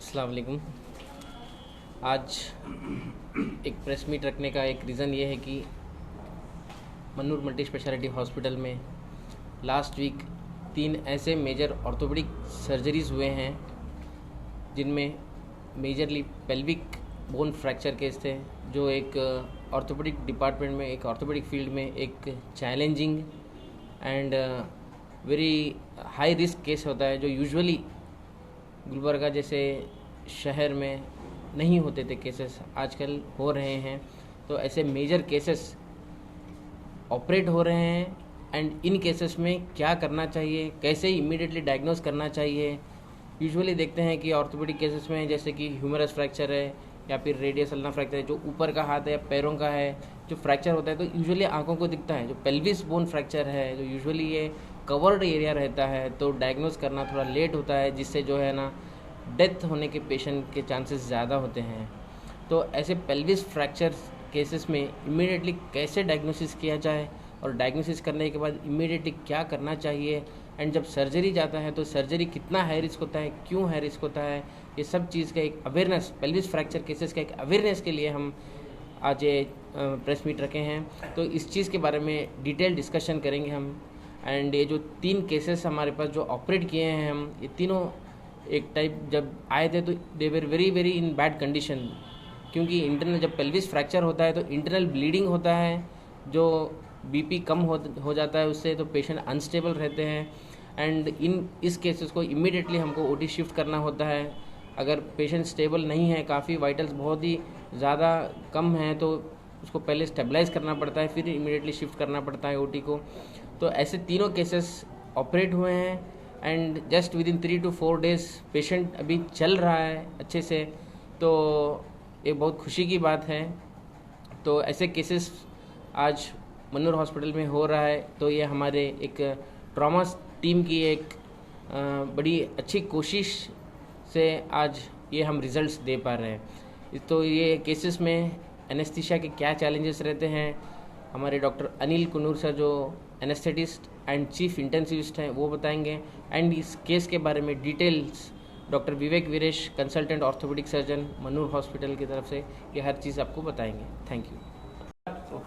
अस्सलाम वालेकुम। आज एक प्रेस मीट रखने का एक रीज़न ये है कि मन्नूर मल्टी स्पेशलिटी हॉस्पिटल में लास्ट वीक 3 ऐसे मेजर ऑर्थोपेडिक सर्जरीज़ हुए हैं जिनमें majorly pelvic bone fracture case थे, जो एक ऑर्थोपेडिक डिपार्टमेंट में, एक ऑर्थोपेडिक फील्ड में एक challenging and very high risk case होता है, जो यूजुअली गुलबर्गा जैसे शहर में नहीं होते थे केसेस, आजकल हो रहे हैं। तो ऐसे मेजर केसेस ऑपरेट हो रहे हैं एंड इन केसेस में क्या करना चाहिए, कैसे इमीडिएटली डायग्नोस करना चाहिए। यूजुअली देखते हैं कि ऑर्थोपेडिक केसेस में जैसे कि ह्यूमरस फ्रैक्चर है या फिर रेडियस अल्ना फ्रैक्चर है, जो ऊपर का हाथ है या पैरों का है, जो फ्रैक्चर होता है तो यूजुअली आंखों को दिखता है। जो पेल्विस बोन फ्रैक्चर है, जो यूजुअली ये कवर्ड एरिया रहता है, तो डायग्नोस करना थोड़ा लेट होता है, जिससे जो है ना डेथ होने के पेशेंट के चांसेस ज़्यादा होते हैं। तो ऐसे पेल्विस फ्रैक्चर केसेस में इमीडिएटली कैसे डायग्नोसिस किया जाए और डायग्नोसिस करने के बाद इमीडिएटली क्या करना चाहिए, एंड जब सर्जरी जाता है तो सर्जरी कितना हाई रिस्क होता है, क्यों हाई रिस्क होता है, ये सब चीज़ का एक अवेयरनेस, पेल्विस फ्रैक्चर केसेस का एक अवेयरनेस के लिए हम आज ये प्रेस मीट रखे हैं। तो इस चीज़ के बारे में डिटेल डिस्कशन करेंगे हम। एंड ये जो 3 केसेस हमारे पास जो ऑपरेट किए हैं हम, ये तीनों एक टाइप जब आए थे तो they were very very in bad condition, क्योंकि इंटरनल जब पेल्विस फ्रैक्चर होता है तो इंटरनल ब्लीडिंग होता है, जो बीपी कम हो जाता है उससे, तो पेशेंट अनस्टेबल रहते हैं। एंड इस केसेस को इमीडिएटली हमको ओटी शिफ्ट करना होता है। अगर पेशेंट स्टेबल नहीं है, काफ़ी वाइटल्स बहुत ही ज़्यादा कम हैं, तो उसको पहले स्टेबलाइज करना पड़ता है, फिर इमीडिएटली शिफ्ट करना पड़ता है ओटी को। तो ऐसे तीनों केसेस ऑपरेट हुए हैं and just with in 3 to 4 days patient अभी चल रहा है अच्छे से, तो ये बहुत खुशी की बात है। तो ऐसे केसेस आज मन्नूर हॉस्पिटल में हो रहा है, तो ये हमारे एक ट्रॉमा टीम की एक बड़ी अच्छी कोशिश से आज ये हम रिजल्ट्स दे पा रहे हैं। तो ये केसेस में एनेस्थीसिया के क्या चैलेंजेस रहते हैं, हमारे डॉक्टर अनिल कुन्नूर सर जो एनेस्थेटिस्ट एंड चीफ इंटेंसिविस्ट हैं वो बताएंगे। एंड इस केस के बारे में details doctor Vivek Veeresh, consultant orthopaedic surgeon Mannur hospital की तरफ से, ये हर चीज़ आपको बताएंगे। Thank you.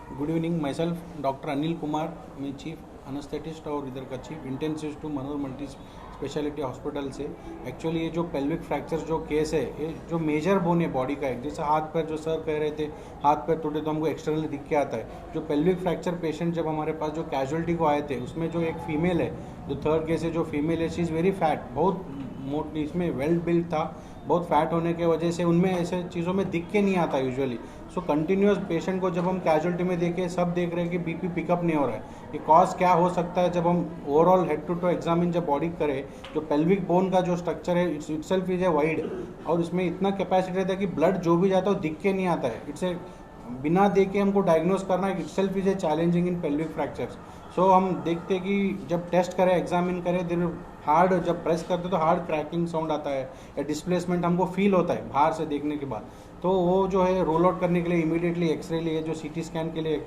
Good evening, myself doctor Anil Kumar, मैं चीफ अनेस्थेटिस्ट और इधर का chief intensivist to Mannur multi speciality hospital से। एक्चुअली ये जो पेल्विक फ्रैक्चर जो केस है, ये जो मेजर बोन है बॉडी का, एक जैसे हाथ पैर, जो सर कह रहे थे हाथ पैर टूटे तो हमको एक्सटर्नली दिख के आता है। जो पेल्विक फ्रैक्चर पेशेंट जब हमारे पास जो कैजुअलिटी को आए थे, उसमें जो एक फीमेल है, जो थर्ड केस है, जो फीमेल है, शी इज़ वेरी फैट, बहुत मोटी, इसमें वेल बिल्ड था, बहुत फैट होने के वजह से उनमें ऐसे चीज़ों में दिख के नहीं आता यूजुअली। सो कंटिन्यूस पेशेंट को जब हम कैजुअलिटी में देखे, सब देख रहे हैं कि बीपी पिकअप नहीं हो रहा है। ये कॉज क्या हो सकता है? जब हम overall head to toe examine जब बॉडी करें, जो पेल्विक बोन का जो स्ट्रक्चर है इटसेल्फ इज ए वाइड, और इसमें इतना कैपेसिटी रहता है कि ब्लड जो भी जाता है वो दिख के नहीं आता है। इट्स ए बिना देख के हमको डायग्नोस करना itself is a challenging in pelvic fractures. So हम देखते हैं कि जब टेस्ट करें, एग्जामिन करें, देन हार्ड जब प्रेस करते तो हार्ड क्रैकिंग साउंड आता है या डिस्प्लेसमेंट हमको फील होता है बाहर से देखने के बाद। तो वो जो है रोल आउट करने के लिए इमीडिएटली एक्सरे लिए, जो सीटी स्कैन के लिए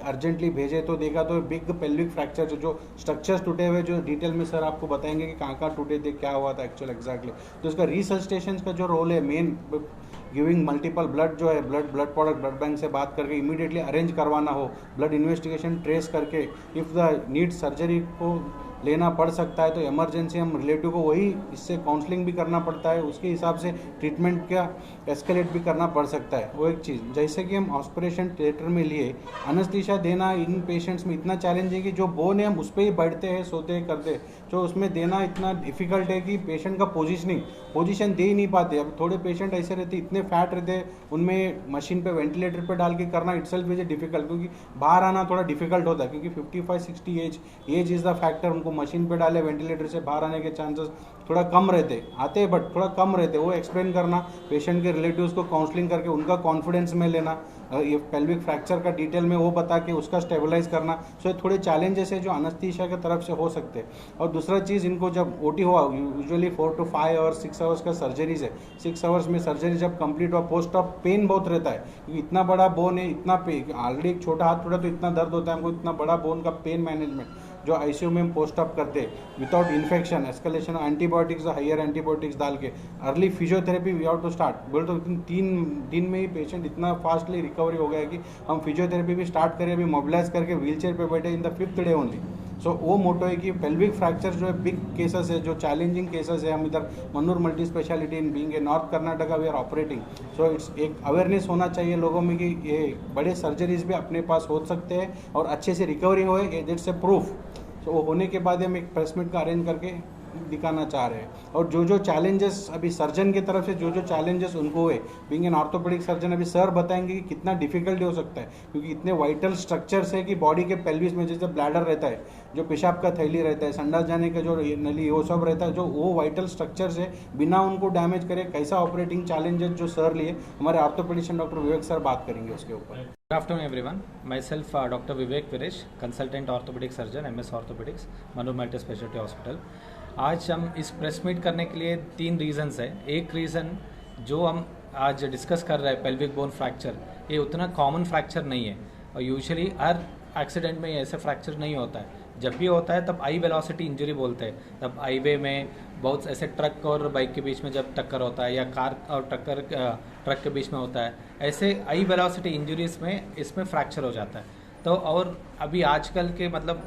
अर्जेंटली भेजे, तो देखा तो बिग पेल्विक फ्रैक्चर जो स्ट्रक्चर्स टूटे हुए, जो डिटेल में सर आपको बताएंगे कि कहाँ टूटे थे, क्या हुआ था एक्चुअल एग्जैक्टली। तो इसका रिसर्स्टेशन का जो रोल है, मेन गिविंग मल्टीपल ब्लड जो है, ब्लड प्रोडक्ट ब्लड बैंक से बात करके इमीडिएटली अरेंज करवाना हो, ब्लड इन्वेस्टिगेशन ट्रेस करके इफ़ द नीड सर्जरी को लेना पड़ सकता है तो इमरजेंसी हम रिलेटिव को वही इससे काउंसलिंग भी करना पड़ता है, उसके हिसाब से ट्रीटमेंट का एस्केलेट भी करना पड़ सकता है। वो एक चीज़, जैसे कि हम ऑपरेशन थिएटर में लिए अनेस्थीसिया देना इन पेशेंट्स में इतना चैलेंज है कि जो बोन है हम उस पर ही बैठते हैं, सोते हैं, करते, तो उसमें देना इतना डिफिकल्ट है कि पेशेंट का पोजीशन दे ही नहीं पाते। अब थोड़े पेशेंट ऐसे रहते, इतने फैट रहते, उनमें मशीन पे वेंटिलेटर पे डाल के करना इटसेल्फ इज डिफिकल्ट, क्योंकि बाहर आना थोड़ा डिफिकल्ट होता है, क्योंकि 55-60 एज इज़ द फैक्टर। उनको मशीन पे डाले, वेंटिलेटर से बाहर आने के चांसेस थोड़ा कम रहते, आते बट थोड़ा कम रहते। वो एक्सप्लेन करना, पेशेंट के रिलेटिव्स को काउंसलिंग करके उनका कॉन्फिडेंस में लेना, ये पेल्विक फ्रैक्चर का डिटेल में वो बता के उसका स्टेबलाइज करना। सो ये थोड़े चैलेंजेस है जो अनेस्थीसिया की तरफ से हो सकते हैं। और दूसरा चीज़, इनको जब ओटी हुआ, यूजुअली 4 to 5 और 6 आवर्स का सर्जरीज है, 6 आवर्स में सर्जरी जब कंप्लीट हुआ, पोस्ट ऑफ पेन बहुत रहता है, क्योंकि इतना बड़ा बोन है, इतना ऑलरेडी एक छोटा हाथ टूटा तो इतना दर्द होता है हमको, इतना बड़ा बोन का पेन मैनेजमेंट जो आईसीयू में पोस्ट अप करते without infection escalation antibiotics higher antibiotics डाल के early physiotherapy we have to start बोल तो 3 दिन में ही पेशेंट इतना फास्टली रिकवरी हो गया कि हम फिजियोथेरेपी भी स्टार्ट करें अभी मोबिलाइज करके व्हील चेयर पर बैठे in the 5th day only. So वो मोटो है कि पेल्विक फ्रैक्चर जो है बिग केसेस है, जो चैलेंजिंग केसेस है, हम इधर Mannur multi speciality in being a north Karnataka we are operating. So it's एक अवेयरनेस होना चाहिए लोगों में कि ये बड़े सर्जरीज भी अपने पास हो सकते हैं और अच्छे से रिकवरी होए, इट्स ए प्रूफ। सो वो होने के बाद हम एक प्रेस मीट का अरेंज करके दिखाना चाह रहे हैं। और जो जो चैलेंजेस अभी सर्जन की तरफ से जो जो चैलेंजेस उनको हुए बीइंग एन ऑर्थोपेडिक सर्जन, अभी सर बताएंगे कि कितना डिफिकल्ट हो सकता है, क्योंकि इतने वाइटल स्ट्रक्चर्स है कि बॉडी के पेल्विस में जैसे ब्लैडर रहता है, जो पेशाब का थैली रहता है, संडास जाने का जो नली वो सब रहता है, जो वो वाइटल स्ट्रक्चर्स है बिना उनको डैमेज करे कैसा ऑपरेटिंग चैलेंजेस जो सर लिए हमारे ऑर्थोपेडिशियन डॉक्टर विवेक सर बात करेंगे उसके ऊपर। Good afternoon everyone. Myself Dr. Vivek Viresh, consultant orthopedic surgeon, MS Orthopedics, Mannur multi speciality hospital. आज हम इस प्रेस मीट करने के लिए 3 रीज़न्स है। एक रीज़न जो हम आज डिस्कस कर रहे हैं पेल्विक बोन फ्रैक्चर, ये उतना कॉमन फ्रैक्चर नहीं है और यूजुअली हर एक्सीडेंट में ऐसे फ्रैक्चर नहीं होता है। जब भी होता है तब हाई वेलोसिटी इंजरी बोलते हैं, तब हाईवे में बहुत ऐसे ट्रक और बाइक के बीच में जब टक्कर होता है या कार और ट्रक के बीच में होता है, ऐसे हाई वेलोसिटी इंजरीज में इसमें फ्रैक्चर हो जाता है। तो और अभी आजकल के मतलब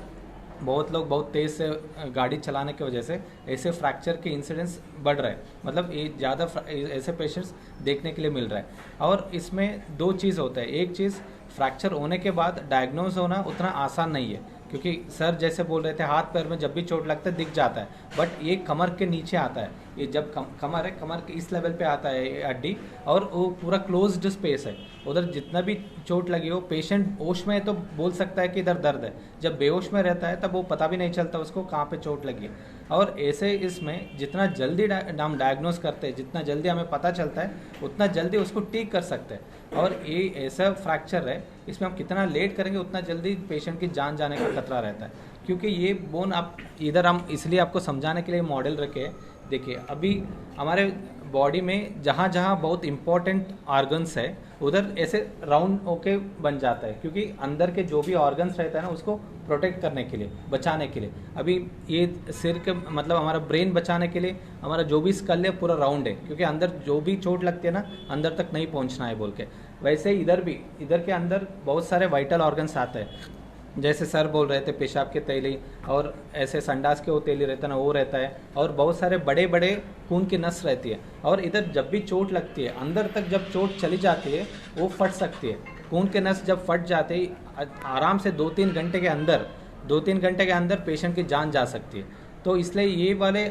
बहुत लोग बहुत तेज़ से गाड़ी चलाने की वजह से ऐसे फ्रैक्चर के इंसिडेंट्स बढ़ रहे हैं, मतलब ये ज़्यादा ऐसे पेशेंट्स देखने के लिए मिल रहा है। और इसमें 2 चीज़ होता है। एक चीज़ फ्रैक्चर होने के बाद डायग्नोज होना उतना आसान नहीं है, क्योंकि सर जैसे बोल रहे थे हाथ पैर में जब भी चोट लगता है दिख जाता है, बट ये कमर के नीचे आता है। ये जब कमर है, कमर के इस लेवल पे आता है ये हड्डी, और वो पूरा क्लोज्ड स्पेस है, उधर जितना भी चोट लगी हो पेशेंट होश में है तो बोल सकता है कि इधर दर्द है, जब बेहोश में रहता है तब वो पता भी नहीं चलता उसको कहाँ पे चोट लगी है। और ऐसे इसमें जितना जल्दी हम डायग्नोस करते हैं, जितना जल्दी हमें पता चलता है उतना जल्दी उसको ठीक कर सकते हैं। और ये ऐसा फ्रैक्चर है, इसमें हम कितना लेट करेंगे उतना जल्दी पेशेंट की जान जाने का खतरा रहता है, क्योंकि ये बोन आप इधर हम इसलिए आपको समझाने के लिए मॉडल रखे। देखिए अभी हमारे बॉडी में जहाँ जहाँ बहुत इंपॉर्टेंट ऑर्गन्स है उधर ऐसे राउंड होके बन जाता है, क्योंकि अंदर के जो भी ऑर्गन्स रहता है ना उसको प्रोटेक्ट करने के लिए, बचाने के लिए। अभी ये सिर के मतलब हमारा ब्रेन बचाने के लिए हमारा जो भी स्कल है पूरा राउंड है, क्योंकि अंदर जो भी चोट लगती है ना अंदर तक नहीं पहुंचना है बोल के। वैसे इधर भी, इधर के अंदर बहुत सारे वाइटल ऑर्गन्स आते हैं, जैसे सर बोल रहे थे पेशाब के थैली और ऐसे संडास के वो थैली रहता है ना वो रहता है, और बहुत सारे बड़े बड़े खून की नस रहती है। और इधर जब भी चोट लगती है अंदर तक जब चोट चली जाती है वो फट सकती है। खून के नस जब फट जाते ही आराम से 2-3 घंटे के अंदर पेशेंट की जान जा सकती है। तो इसलिए ये वाले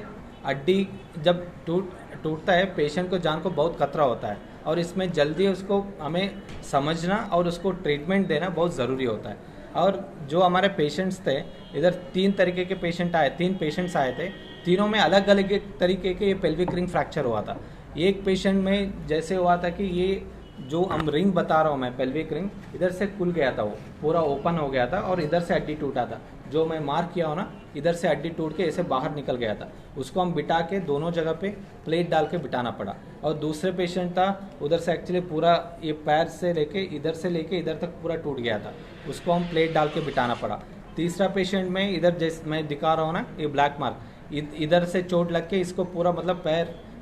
हड्डी जब टूटता है पेशेंट को जान को बहुत खतरा होता है, और इसमें जल्दी उसको हमें समझना और उसको ट्रीटमेंट देना बहुत ज़रूरी होता है। और जो हमारे पेशेंट्स थे इधर 3 तरीके के पेशेंट आए, 3 पेशेंट्स आए थे, तीनों में अलग अलग तरीके के ये पेल्विक रिंग फ्रैक्चर हुआ था। एक पेशेंट में जैसे हुआ था कि ये जो हम रिंग बता रहा हूँ मैं, पेल्विक रिंग इधर से खुल गया था, वो पूरा ओपन हो गया था और इधर से हड्डी टूटा था, जो मैं मार्क किया हो ना इधर से हड्डी टूट के ऐसे बाहर निकल गया था। उसको हम बिठा के दोनों जगह पे प्लेट डाल के बिठाना पड़ा। और दूसरे पेशेंट था उधर से एक्चुअली पूरा ये पैर से लेके इधर तक पूरा टूट गया था, उसको हम प्लेट डाल के बिठाना पड़ा। तीसरा पेशेंट में इधर जैसे मैं दिखा रहा हूँ ना ये ब्लैक मार्क, इधर से चोट लग के इसको पूरा मतलब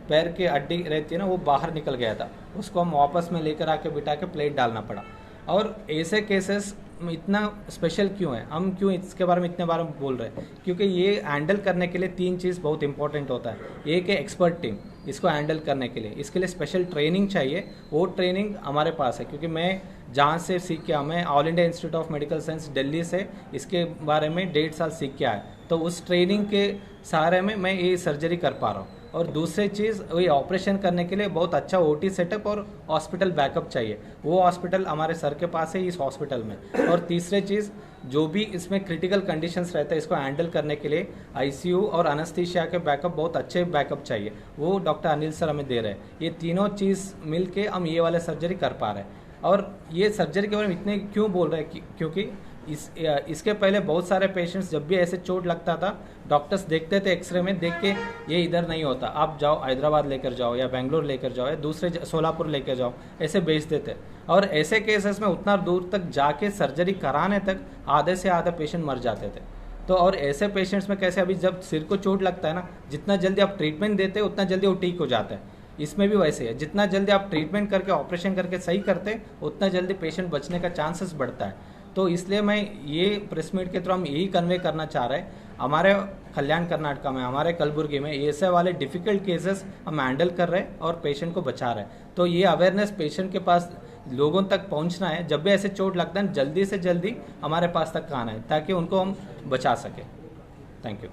पैर की हड्डी रहती है ना वो बाहर निकल गया था, उसको हम वापस में लेकर आके बिठा के प्लेट डालना पड़ा। और ऐसे केसेस इतना स्पेशल क्यों है, हम क्यों इसके बारे में इतने बार बोल रहे हैं, क्योंकि ये हैंडल करने के लिए 3 चीज़ बहुत इंपॉर्टेंट होता है। एक है एक्सपर्ट टीम, इसको हैंडल करने के लिए इसके लिए स्पेशल ट्रेनिंग चाहिए, वो ट्रेनिंग हमारे पास है, क्योंकि मैं जहाँ से सीख के मैं all India institute of medical science Delhi से इसके बारे में 1.5 साल सीख के आया, तो उस ट्रेनिंग के सहारे में मैं ये सर्जरी कर पा रहा हूँ। और दूसरी चीज़ वही ऑपरेशन करने के लिए बहुत अच्छा ओटी सेटअप और हॉस्पिटल बैकअप चाहिए, वो हॉस्पिटल हमारे सर के पास है इस हॉस्पिटल में। और तीसरी चीज़ जो भी इसमें क्रिटिकल कंडीशंस रहता है इसको हैंडल करने के लिए आईसीयू और अनेस्थीसिया के बैकअप बहुत अच्छे बैकअप चाहिए, वो डॉक्टर अनिल सर हमें दे रहे हैं। ये तीनों चीज़ मिल के हम ये वाले सर्जरी कर पा रहे हैं। और ये सर्जरी के बारे में इतने क्यों बोल रहे हैं, क्योंकि इसके पहले बहुत सारे पेशेंट्स जब भी ऐसे चोट लगता था डॉक्टर्स देखते थे एक्सरे में देख के ये इधर नहीं होता, आप जाओ हैदराबाद लेकर जाओ या बेंगलोर लेकर जाओ या दूसरे सोलापुर लेकर जाओ, ऐसे भेज देते। और ऐसे केसेस में उतना दूर तक जाके सर्जरी कराने तक आधे से आधे पेशेंट मर जाते थे। तो और ऐसे पेशेंट्स में कैसे, अभी जब सिर को चोट लगता है ना, जितना जल्दी आप ट्रीटमेंट देते हैं उतना जल्दी वो ठीक हो जाता है। इसमें भी वैसे है, जितना जल्दी आप ट्रीटमेंट करके ऑपरेशन करके सही करते उतना जल्दी पेशेंट बचने का चांसेस बढ़ता है। तो इसलिए मैं ये प्रेस मीट के थ्रू हम यही कन्वे करना चाह रहे हैं, हमारे कल्याण कर्नाटका में, हमारे कलबुर्गी में ऐसे वाले डिफ़िकल्ट केसेस हम हैंडल कर रहे हैं और पेशेंट को बचा रहे हैं। तो ये अवेयरनेस पेशेंट के पास, लोगों तक पहुंचना है। जब भी ऐसे चोट लगता है जल्दी से जल्दी हमारे पास तक आना है ताकि उनको हम बचा सकें। Thank you.